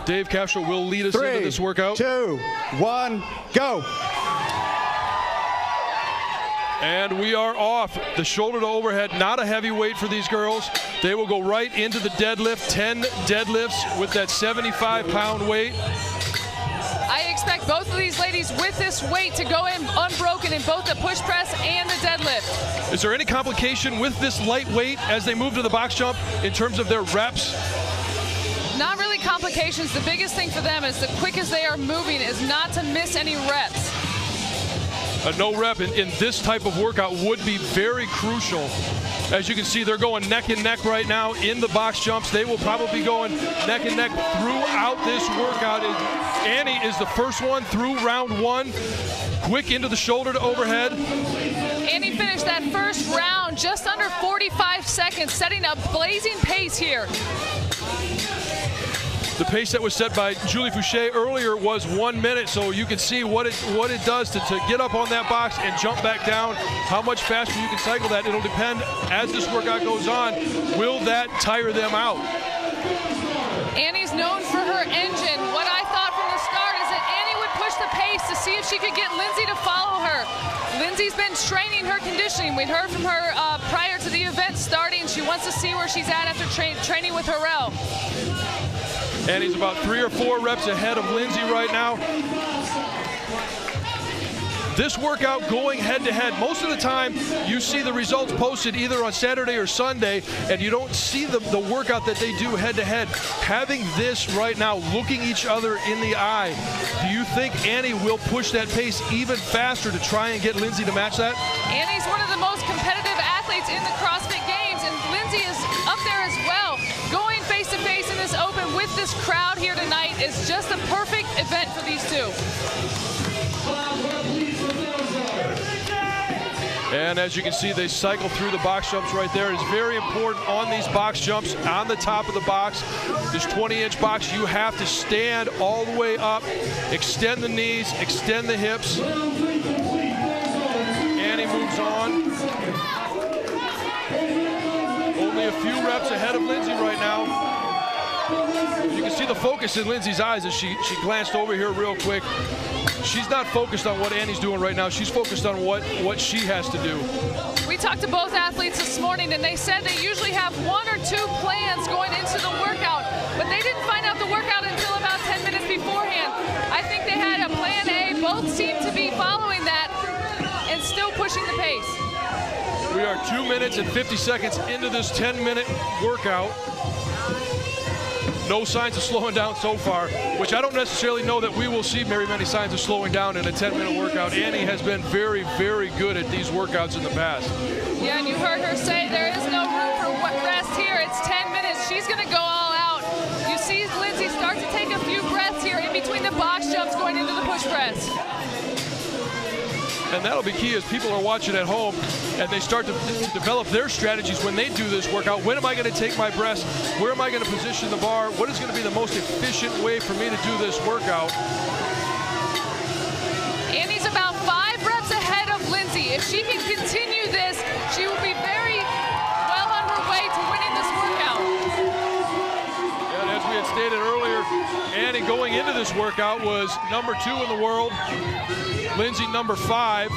Dave Castro will lead us into this workout. 3, 2, 1, go. And we are off. The shoulder to overhead, not a heavy weight for these girls. They will go right into the deadlift, 10 deadlifts with that 75-pound weight. I expect both of these ladies with this weight to go in unbroken in both the push press and the deadlift. Is there any complication with this light weight as they move to the box jump in terms of their reps? Not really complications. The biggest thing for them is the quick as they are moving is not to miss any reps. A no rep in this type of workout would be very crucial. As you can see, they're going neck and neck right now in the box jumps. They will probably be going neck and neck throughout this workout. Annie is the first one through round 1. Quick into the shoulder to overhead. Annie finished that first round just under 45 seconds, setting a blazing pace here. The pace that was set by Julie Fouché earlier was 1 minute, so you can see what it does to get up on that box and jump back down. How much faster you can cycle that, it'll depend as this workout goes on. Will that tire them out? Annie's known for her engine. What I thought from the start is that Annie would push the pace to see if she could get Lindsey to follow her. Lindsey's been training her conditioning. We'd heard from her prior to the event starting. She wants to see where she's at after training with Harrell. And he's about 3 or 4 reps ahead of Lindsey right now. This workout going head-to-head, most of the time you see the results posted either on Saturday or Sunday, and you don't see the workout that they do head-to-head. Having this right now, looking each other in the eye, do you think Annie will push that pace even faster to try and get Lindsey to match that? Annie's one of the most competitive athletes in the CrossFit Games, and Lindsey is up there as well. Going face-to-face in this open with this crowd here tonight is just the perfect event for these two. And as you can see, they cycle through the box jumps right there. It's very important on these box jumps, on the top of the box, this 20-inch box, you have to stand all the way up, extend the knees, extend the hips. Annie moves on. Only a few reps ahead of Lindsey right now. You can see the focus in Lindsey's eyes as she glanced over here real quick. She's not focused on what Annie's doing right now. She's focused on what she has to do. We talked to both athletes this morning, and they said they usually have 1 or 2 plans going into the workout, but they didn't find out the workout until about 10 minutes beforehand. I think they had a plan A. Both seem to be following that and still pushing the pace. We are 2 minutes and 50 seconds into this 10-minute workout. No signs of slowing down so far, which I don't necessarily know that we will see very many signs of slowing down in a 10-minute workout. Annie has been very, very good at these workouts in the past. Yeah, and you heard her say there is no room for rest here. It's 10 minutes. She's going to go all out. You see Lindsey start to take a few breaths here in between the box jumps going into the push press. And that'll be key as people are watching at home and they start to develop their strategies when they do this workout. When am I going to take my breaths? Where am I going to position the bar? What is going to be the most efficient way for me to do this workout? Annie's about 5 reps ahead of Lindsey. If she can continue this, she will be very well on her way to winning this workout. And as we had stated earlier, Annie going into this workout was number 2 in the world. Lindsey number 5.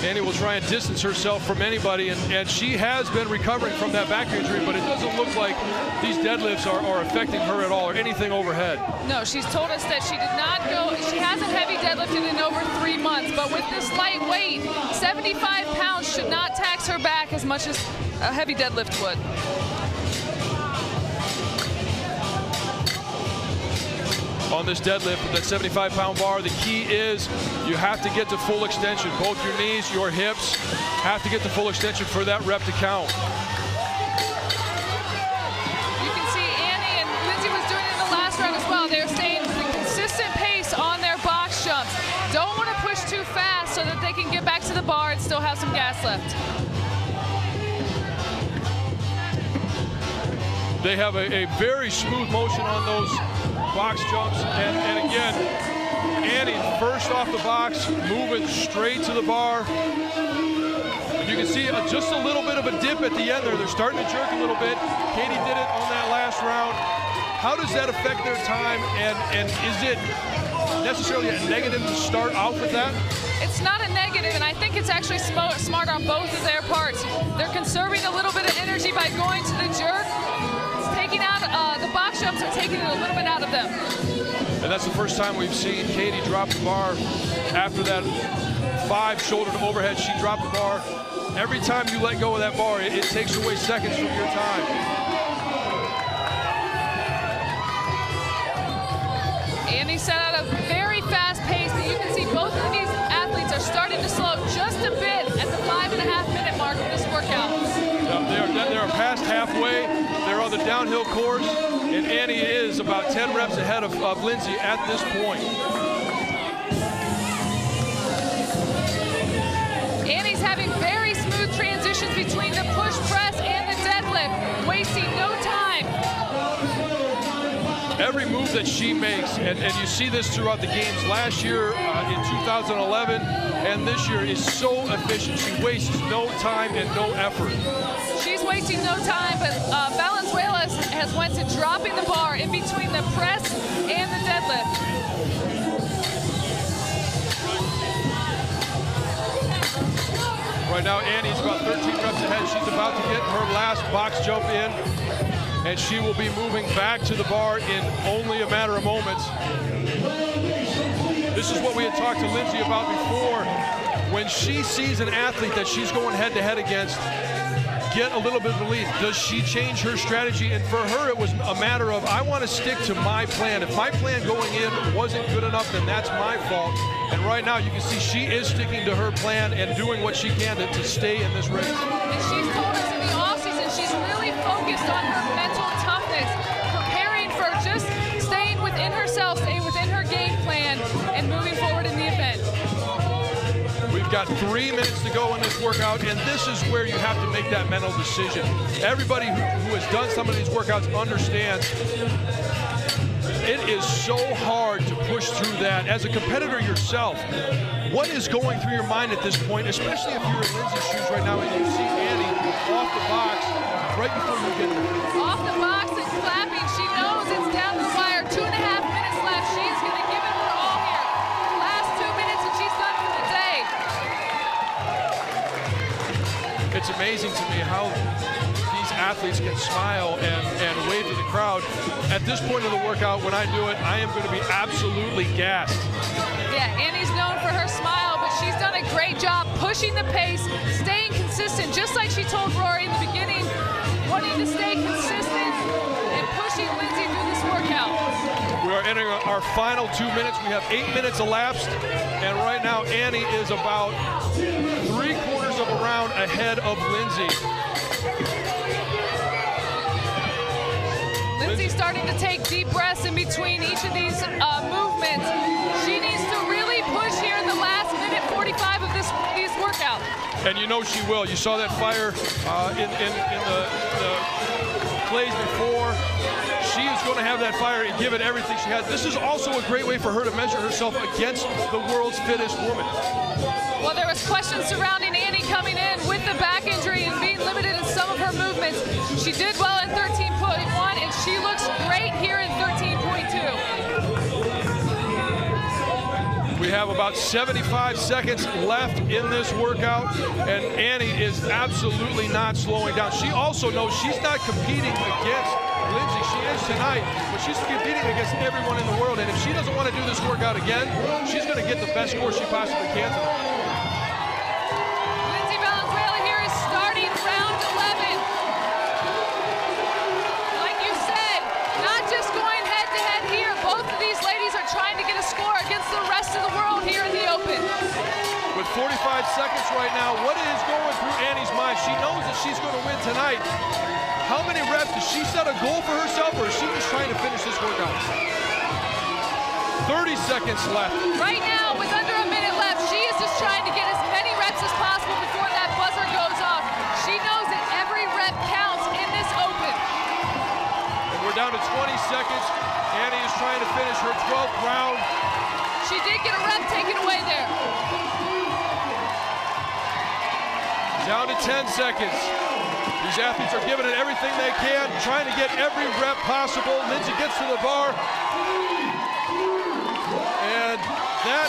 Annie will try and distance herself from anybody, and she has been recovering from that back injury, but it doesn't look like these deadlifts are affecting her at all or anything overhead. No, she's told us that she did not go, she hasn't heavy deadlifted in over 3 months, but with this light weight, 75 pounds should not tax her back as much as a heavy deadlift would. On this deadlift with that 75-pound bar, the key is you have to get to full extension. Both your knees, your hips have to get to full extension for that rep to count. You can see Annie and Lindsey was doing it in the last round as well. They're staying the consistent pace on their box jumps. Don't want to push too fast so that they can get back to the bar and still have some gas left. They have a very smooth motion on those box jumps, and again, Annie first off the box, moving straight to the bar. And you can see just a little bit of a dip at the end there. They're starting to jerk a little bit. Katie did it on that last round. How does that affect their time, and is it necessarily a negative to start out with that? It's not a negative, and I think it's actually smart on both of their parts. They're conserving a little bit of energy by going to the jerk. It's taking out, the box jumps are taking it a little bit out of them. And that's the first time we've seen Katie drop the bar after that 5 shoulder to overhead. She dropped the bar. Every time you let go of that bar, it takes away seconds from your time. Andy set out a very fast pace, but you can see both of these athletes are starting to slow just a bit at the 5.5-minute mark of this workout. They're past halfway. They're on the downhill course, and Annie is about 10 reps ahead of Lindsey at this point. Annie's having very smooth transitions between the push press and the deadlift, wasting no time. Every move that she makes, and you see this throughout the games last year in 2011 and this year, is so efficient. She wastes no time and no effort. She's wasting no time, but Valenzuela has went to dropping the bar in between the press and the deadlift. Right now, Annie's about 13 reps ahead. She's about to get her last box jump in, and she will be moving back to the bar in only a matter of moments. This is what we had talked to Lindsey about before. When she sees an athlete that she's going head-to-head against get a little bit of relief, does she change her strategy? And for her, it was a matter of, I want to stick to my plan. If my plan going in wasn't good enough, then that's my fault. And right now, you can see she is sticking to her plan and doing what she can to stay in this race. And she's told us in the offseason she's really focused on her mental toughness, preparing for just staying within herself, staying within her game plan, and moving forward in the event. We've got 3 minutes to go in this workout, and this is where you have to make that mental decision. Everybody who has done some of these workouts understands it is so hard to push through that. As a competitor yourself, what is going through your mind at this point, especially if you're in Lindsey's shoes right now and you see Annie off the box right before you get there? Off the box and clapping. She knows it's down the wire. 2.5 minutes left. She is going to give it her all here. Last 2 minutes and she's done for the day. It's amazing to me how these athletes can smile and wave to the crowd. At this point of the workout, when I do it, I am going to be absolutely gassed. Yeah, Annie's known for her smile, but she's done a great job pushing the pace, staying consistent, just like she told Rory in the beginning, wanting to stay consistent and pushing Lindsey through this workout. We are entering our final 2 minutes. We have 8 minutes elapsed, and right now Annie is about 3/4 of a round ahead of Lindsey. Lindsey's starting to take deep breaths in between each of these movements. She needs to really push here in the last minute 45 of these workouts. And you know she will. You saw that fire in the plays before. She is going to have that fire and give it everything she has. This is also a great way for her to measure herself against the world's fittest woman. Well, there was questions surrounding Annie coming in with the back injury and being limited in some of her movements. She did well in 13.1, and she looks great here in 13.2. We have about 75 seconds left in this workout, and Annie is absolutely not slowing down. She also knows she's not competing against Lindsey. She is tonight, but she's competing against everyone in the world, and if she doesn't want to do this workout again, she's going to get the best score she possibly can tonight. Lindsey Valenzuela here is starting round 11. Like you said, not just going head-to-head here. Both of these ladies are trying to get a score against the rest of the world here in the Open. With 45 seconds right now, what is going through Annie's mind? She knows that she's going to win tonight. How many reps? Does she set a goal for herself, or is she just trying to finish this workout? 30 seconds left. Right now, with under a minute left, she is just trying to get as many reps as possible before that buzzer goes off. She knows that every rep counts in this Open. And we're down to 20 seconds. Annie is trying to finish her 12th round. She did get a rep taken away there. Down to 10 seconds. These athletes are giving it everything they can, trying to get every rep possible. Lindsey gets to the bar. And that